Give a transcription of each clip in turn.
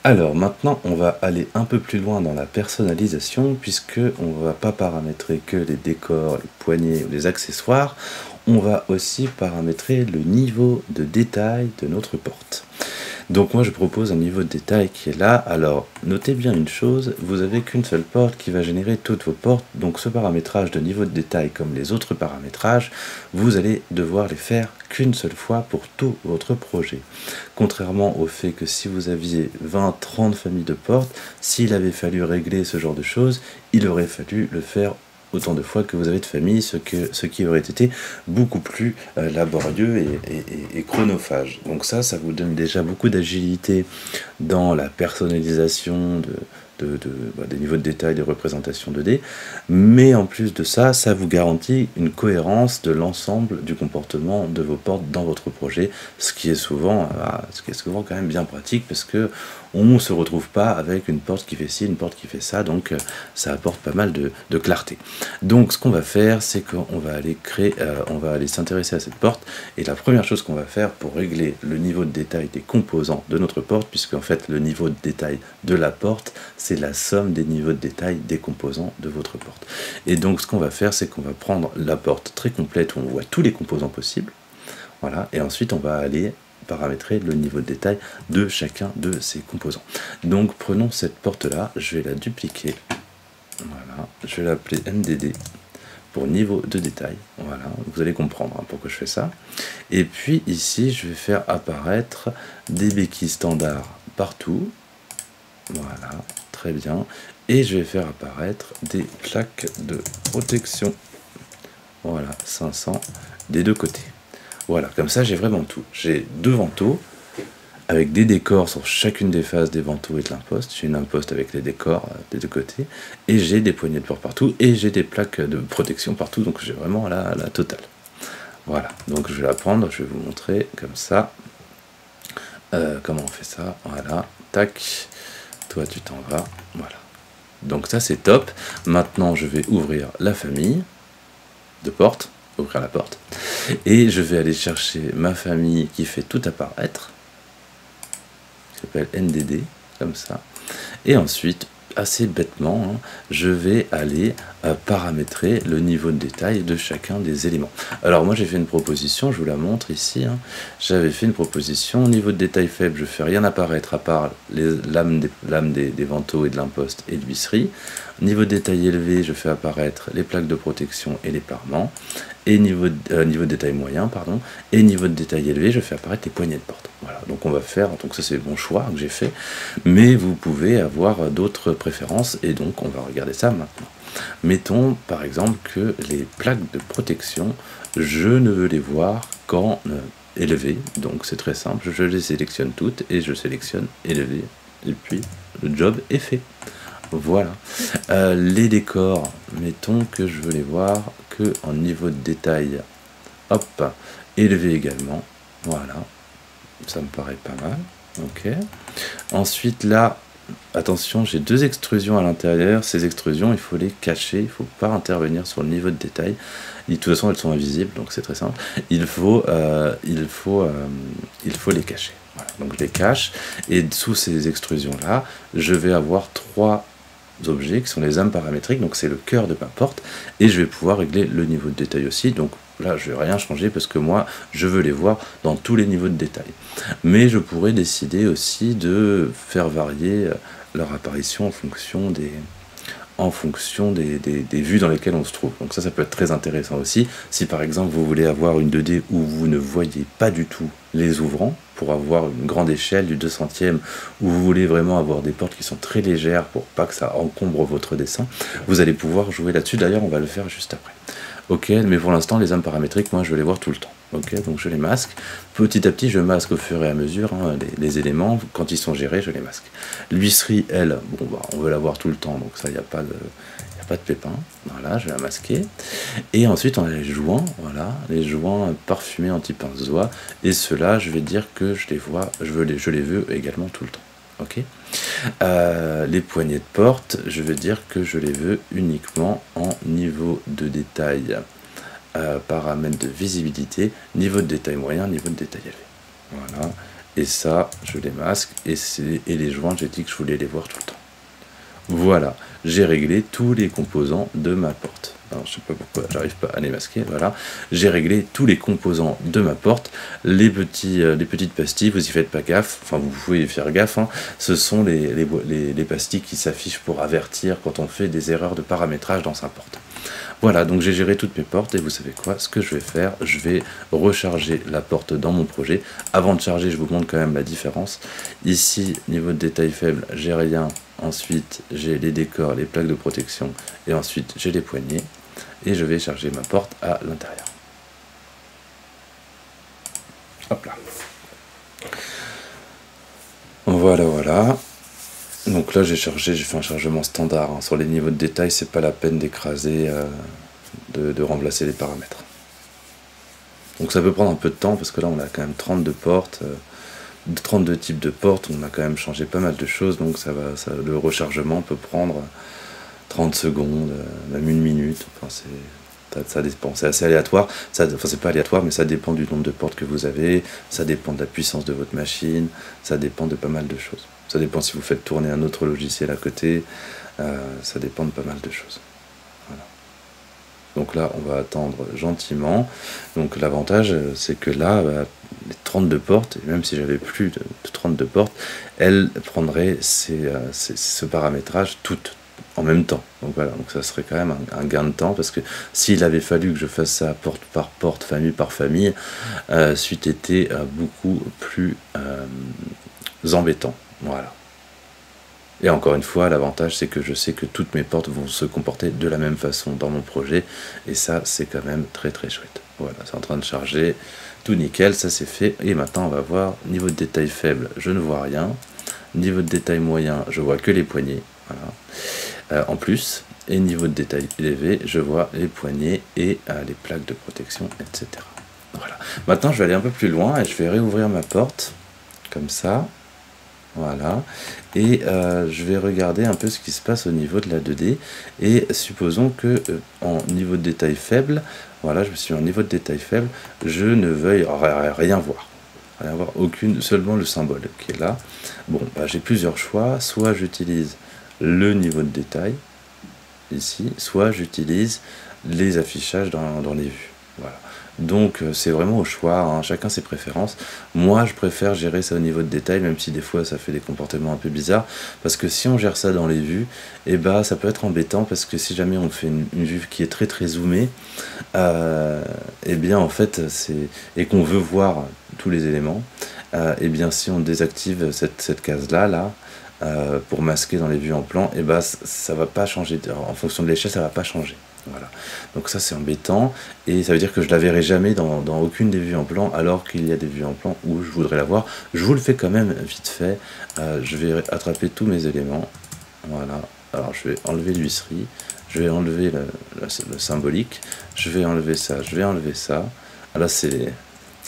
Alors maintenant, on va aller un peu plus loin dans la personnalisation puisque on va pas paramétrer que les décors, les poignées ou les accessoires, on va aussi paramétrer le niveau de détail de notre porte. Donc moi je propose un niveau de détail qui est là. Alors notez bien une chose, vous avez qu'une seule porte qui va générer toutes vos portes, donc ce paramétrage de niveau de détail comme les autres paramétrages, vous allez devoir les faire qu'une seule fois pour tout votre projet. Contrairement au fait que si vous aviez 20-30 familles de portes, s'il avait fallu régler ce genre de choses, il aurait fallu le faire autant de fois que vous avez de famille, ce qui aurait été beaucoup plus laborieux et chronophage. Donc ça vous donne déjà beaucoup d'agilité dans la personnalisation des niveaux de détail, des représentations 2D, mais en plus de ça, ça vous garantit une cohérence de l'ensemble du comportement de vos portes dans votre projet, ce qui est souvent quand même bien pratique parce que on ne se retrouve pas avec une porte qui fait ci, une porte qui fait ça, donc ça apporte pas mal de clarté. Donc ce qu'on va faire, c'est qu'on va aller on va aller s'intéresser à cette porte, et la première chose qu'on va faire pour régler le niveau de détail des composants de notre porte, puisque en fait le niveau de détail de la porte, c'est la somme des niveaux de détail des composants de votre porte. Et donc ce qu'on va faire, c'est qu'on va prendre la porte très complète où on voit tous les composants possibles, voilà, et ensuite on va aller paramétrer le niveau de détail de chacun de ces composants. Donc prenons cette porte là, je vais la dupliquer, voilà, je vais l'appeler MDD pour niveau de détail, voilà, vous allez comprendre pourquoi je fais ça. Et puis ici je vais faire apparaître des béquilles standards partout, voilà, très bien, et je vais faire apparaître des plaques de protection, voilà, 500 des deux côtés. Voilà, comme ça j'ai vraiment tout. J'ai deux vantaux avec des décors sur chacune des faces des vantaux et de l'imposte. J'ai une imposte avec les décors des deux côtés, et j'ai des poignées de porte partout, et j'ai des plaques de protection partout, donc j'ai vraiment la totale. Voilà, donc je vais la prendre, je vais vous montrer comme ça. Comment on fait ça? Voilà, tac, toi tu t'en vas, voilà. Donc ça c'est top. Maintenant je vais ouvrir la famille de portes, ouvrir la porte, et je vais aller chercher ma famille qui fait tout apparaître, qui s'appelle NDD, comme ça, et ensuite, assez bêtement, hein, je vais aller paramétrer le niveau de détail de chacun des éléments. Alors moi j'ai fait une proposition, je vous la montre ici, hein. J'avais fait une proposition, niveau de détail faible, je fais rien apparaître à part les lames des vantaux et de l'imposte et de visserie. Niveau de détail élevé, je fais apparaître les plaques de protection et les parements. Et niveau de détail moyen, pardon, et niveau de détail élevé, je fais apparaître les poignées de porte. Voilà, donc on va faire, donc ça c'est mon choix que j'ai fait, mais vous pouvez avoir d'autres préférences, et donc on va regarder ça maintenant. Mettons par exemple que les plaques de protection, je ne veux les voir qu'en élevé, donc c'est très simple, je les sélectionne toutes, et je sélectionne élevé, et puis le job est fait. Voilà. Les décors, mettons que je veux les voir que en niveau de détail, hop, élevé également, voilà, ça me paraît pas mal, ok. Ensuite là, attention, j'ai deux extrusions à l'intérieur, ces extrusions il faut les cacher, il ne faut pas intervenir sur le niveau de détail, et de toute façon elles sont invisibles, donc c'est très simple, il faut les cacher. Voilà, donc je les cache, et sous ces extrusions là, je vais avoir trois objets qui sont les âmes paramétriques, donc c'est le cœur de ma porte, et je vais pouvoir régler le niveau de détail aussi. Donc là je vais rien changer parce que moi je veux les voir dans tous les niveaux de détail, mais je pourrais décider aussi de faire varier leur apparition en fonction des vues dans lesquelles on se trouve. Donc ça peut être très intéressant aussi, si par exemple vous voulez avoir une 2D où vous ne voyez pas du tout les ouvrants, pour avoir une grande échelle du 200e, où vous voulez vraiment avoir des portes qui sont très légères pour pas que ça encombre votre dessin, vous allez pouvoir jouer là-dessus. D'ailleurs on va le faire juste après. Ok, mais pour l'instant les âmes paramétriques, moi je veux les voir tout le temps. Ok, donc je les masque. Petit à petit, je masque au fur et à mesure hein, les éléments. Quand ils sont gérés, je les masque. L'huisserie, elle, bon, bah, on veut la voir tout le temps, donc ça, il n'y a pas de pépin. Voilà, je vais la masquer. Et ensuite, on a les joints, voilà, les joints parfumés anti-pince-doigt. Et ceux-là, je vais dire que je les vois, je les veux également tout le temps. Ok. Les poignées de porte, je veux dire que je les veux uniquement en niveau de détail. Paramètres de visibilité, niveau de détail moyen, niveau de détail élevé. Voilà. Et ça, je les masque, et les joints, j'ai dit que je voulais les voir tout le temps. Voilà, j'ai réglé tous les composants de ma porte. Alors, je sais pas pourquoi j'arrive pas à les masquer, voilà. J'ai réglé tous les composants de ma porte. Les petites pastilles, vous y faites pas gaffe, enfin vous pouvez y faire gaffe, hein. Ce sont les pastilles qui s'affichent pour avertir quand on fait des erreurs de paramétrage dans sa porte. Voilà, donc j'ai géré toutes mes portes, et vous savez quoi, ce que je vais faire, je vais recharger la porte dans mon projet. Avant de charger, je vous montre quand même la différence. Ici, niveau de détail faible, j'ai rien. Ensuite, j'ai les décors, les plaques de protection, et ensuite j'ai les poignées, et je vais charger ma porte à l'intérieur. Hop là. Voilà. Donc là j'ai fait un chargement standard, hein. Sur les niveaux de détail, c'est pas la peine d'écraser, de remplacer les paramètres. Donc ça peut prendre un peu de temps, parce que là on a quand même 32 portes, 32 types de portes, on a quand même changé pas mal de choses, donc le rechargement peut prendre 30 secondes, même 1 minute, enfin ça dépend, c'est assez aléatoire, enfin c'est pas aléatoire, mais ça dépend du nombre de portes que vous avez, ça dépend de la puissance de votre machine, ça dépend de pas mal de choses. Ça dépend si vous faites tourner un autre logiciel à côté, ça dépend de pas mal de choses. Voilà. Donc là, on va attendre gentiment. Donc l'avantage, c'est que là, les 32 portes, et même si j'avais plus de 32 portes, elles prendraient ce paramétrage toutes en même temps. Donc voilà, donc ça serait quand même un gain de temps, parce que s'il avait fallu que je fasse ça porte par porte, famille par famille, c'eût été beaucoup plus embêtant. Voilà. Et encore une fois, l'avantage, c'est que je sais que toutes mes portes vont se comporter de la même façon dans mon projet, et ça, c'est quand même très très chouette. Voilà, c'est en train de charger, tout nickel, ça c'est fait. Et maintenant, on va voir, niveau de détail faible, je ne vois rien. Niveau de détail moyen, je vois que les poignées, voilà. En plus, et niveau de détail élevé, je vois les poignées et les plaques de protection, etc. Voilà. Maintenant, je vais aller un peu plus loin, et je vais réouvrir ma porte, comme ça. Voilà, et je vais regarder un peu ce qui se passe au niveau de la 2D, et supposons que en niveau de détail faible, voilà, je me suis mis en niveau de détail faible, je ne veuille rien voir, seulement le symbole qui est là. Bon, j'ai plusieurs choix, soit j'utilise le niveau de détail, ici, soit j'utilise les affichages dans les vues, voilà. Donc c'est vraiment au choix, hein, chacun ses préférences. Moi je préfère gérer ça au niveau de détail, même si des fois ça fait des comportements un peu bizarres, parce que si on gère ça dans les vues, et ça peut être embêtant, parce que si jamais on fait une vue qui est très très zoomée, et bien en fait et qu'on veut voir tous les éléments, et bien si on désactive cette case là, pour masquer dans les vues en plan, et ça va pas changer, en fonction de l'échelle ça va pas changer. Voilà, donc ça c'est embêtant, et ça veut dire que je la verrai jamais dans aucune des vues en plan, alors qu'il y a des vues en plan où je voudrais la voir. Je vous le fais quand même vite fait. Je vais attraper tous mes éléments, voilà. Alors je vais enlever l'huisserie, je vais enlever le symbolique, je vais enlever ça, je vais enlever ça. Là c'est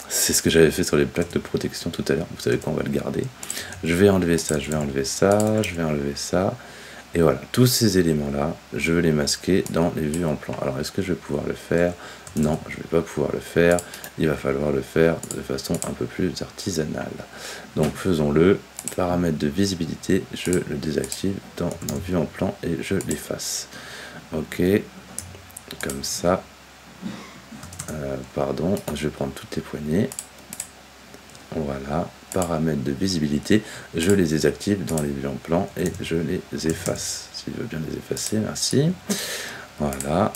ce que j'avais fait sur les plaques de protection tout à l'heure, vous savez quoi, on va le garder. Je vais enlever ça, je vais enlever ça, je vais enlever ça. Et voilà, tous ces éléments-là, je vais les masquer dans les vues en plan. Alors, est-ce que je vais pouvoir le faire? Non, je ne vais pas pouvoir le faire. Il va falloir le faire de façon un peu plus artisanale. Donc, faisons-le. Paramètre de visibilité, je le désactive dans ma vue en plan et je l'efface. Ok, comme ça. Pardon, je vais prendre toutes les poignées. Voilà, paramètres de visibilité, je les désactive dans les vues en plan et je les efface. S'il veut bien les effacer, merci. Voilà.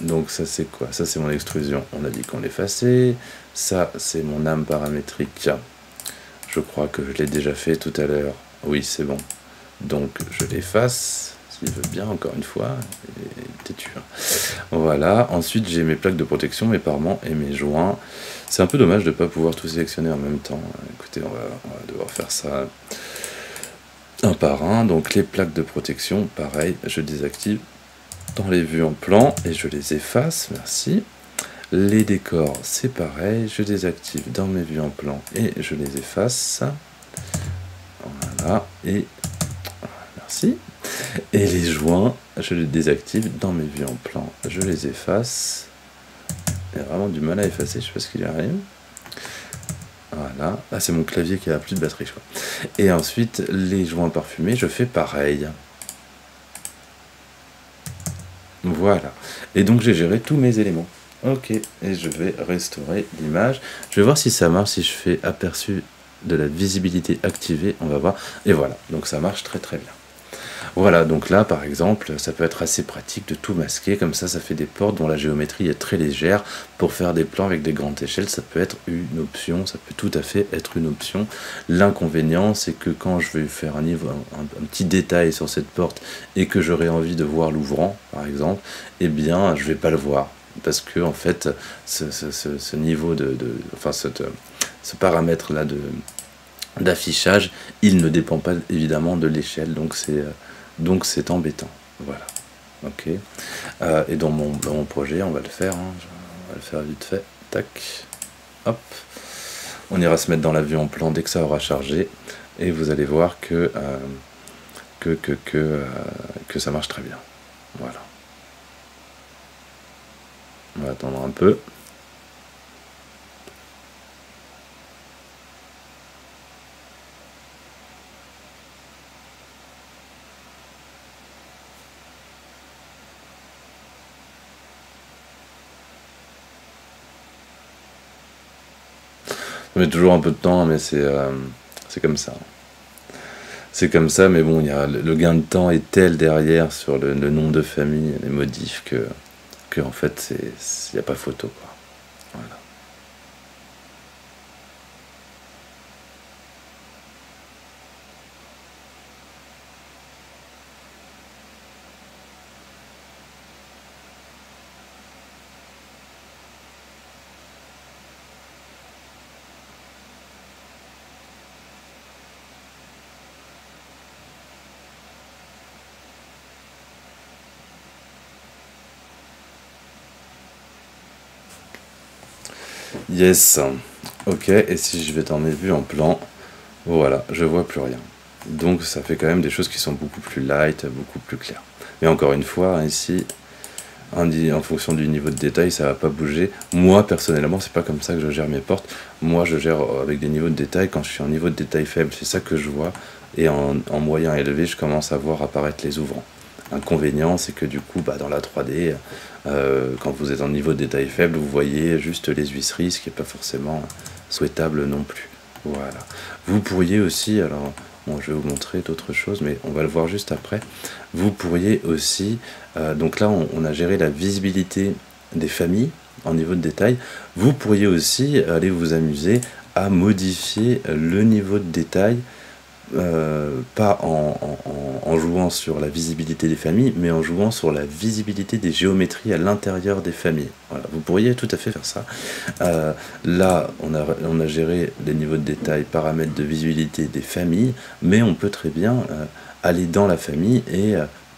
Donc ça c'est quoi? Ça c'est mon extrusion, on a dit qu'on l'effaçait. Ça c'est mon âme paramétrique. Je crois que je l'ai déjà fait tout à l'heure. Oui, c'est bon. Donc je l'efface. S'il veut bien, encore une fois, il est têtu. Voilà, ensuite j'ai mes plaques de protection, mes parements et mes joints. C'est un peu dommage de ne pas pouvoir tout sélectionner en même temps. Écoutez, on va devoir faire ça un par un. Donc les plaques de protection, pareil, je désactive dans les vues en plan et je les efface, merci. Les décors, c'est pareil, je désactive dans mes vues en plan et je les efface. Voilà, et merci. Et les joints, je les désactive dans mes vues en plan, je les efface. Il y a vraiment du mal à effacer, je sais pas ce qu'il arrive. Voilà. Ah, c'est mon clavier qui a plus de batterie, je crois. Et ensuite, les joints parfumés, je fais pareil. Voilà. Et donc, j'ai géré tous mes éléments. Ok. Et je vais restaurer l'image. Je vais voir si ça marche, si je fais aperçu de la visibilité activée. On va voir. Et voilà. Donc, ça marche très très bien. Voilà, donc là, par exemple, ça peut être assez pratique de tout masquer, comme ça fait des portes dont la géométrie est très légère. Pour faire des plans avec des grandes échelles, ça peut être une option, ça peut tout à fait être une option. L'inconvénient, c'est que quand je vais faire un petit détail sur cette porte et que j'aurai envie de voir l'ouvrant, par exemple, eh bien, je vais pas le voir. Parce que, en fait, ce niveau ce paramètre-là d'affichage, il ne dépend pas évidemment de l'échelle, donc c'est embêtant. Voilà. Ok. Et dans mon projet, on va le faire. Hein. On va le faire vite fait. Tac. Hop. On ira se mettre dans la vue en plan dès que ça aura chargé. Et vous allez voir que ça marche très bien. Voilà. On va attendre un peu. Ça met toujours un peu de temps, mais c'est comme ça. C'est comme ça, mais bon, le gain de temps est tel derrière sur le nom de famille, les modifs, que en fait, il n'y a pas photo, quoi. Voilà. Yes. Ok, et si je vais dans mes vues en plan, voilà, je vois plus rien. Donc ça fait quand même des choses qui sont beaucoup plus light, beaucoup plus claires. Mais encore une fois, ici, en fonction du niveau de détail, ça va pas bouger. Moi, personnellement, c'est pas comme ça que je gère mes portes. Moi, je gère avec des niveaux de détail. Quand je suis en niveau de détail faible, c'est ça que je vois. Et en moyen élevé, je commence à voir apparaître les ouvrants. Inconvénient, c'est que du coup, dans la 3D, quand vous êtes en niveau de détail faible, vous voyez juste les huisseries, ce qui n'est pas forcément souhaitable non plus. Voilà. Vous pourriez aussi, alors, bon, je vais vous montrer d'autres choses, mais on va le voir juste après. Vous pourriez aussi, donc là, on a géré la visibilité des familles en niveau de détail. Vous pourriez aussi aller vous amuser à modifier le niveau de détail, pas en jouant sur la visibilité des familles, mais en jouant sur la visibilité des géométries à l'intérieur des familles. Voilà, vous pourriez tout à fait faire ça. Là, on a géré les niveaux de détail, paramètres de visibilité des familles, mais on peut très bien aller dans la famille et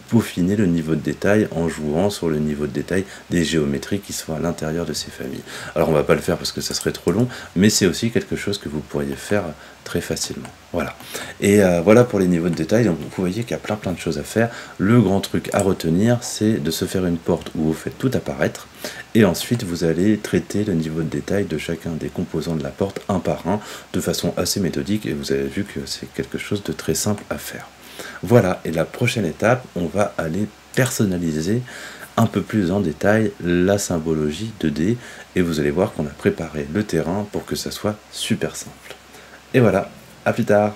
peaufiner le niveau de détail en jouant sur le niveau de détail des géométries qui sont à l'intérieur de ces familles. Alors on va pas le faire parce que ça serait trop long, mais c'est aussi quelque chose que vous pourriez faire très facilement. Voilà. Et voilà pour les niveaux de détail. Donc vous voyez qu'il y a plein de choses à faire. Le grand truc à retenir, c'est de se faire une porte où vous faites tout apparaître, et ensuite vous allez traiter le niveau de détail de chacun des composants de la porte un par un, de façon assez méthodique, et vous avez vu que c'est quelque chose de très simple à faire. Voilà, et la prochaine étape, on va aller personnaliser un peu plus en détail la symbologie 2D, et vous allez voir qu'on a préparé le terrain pour que ça soit super simple. Et voilà, à plus tard.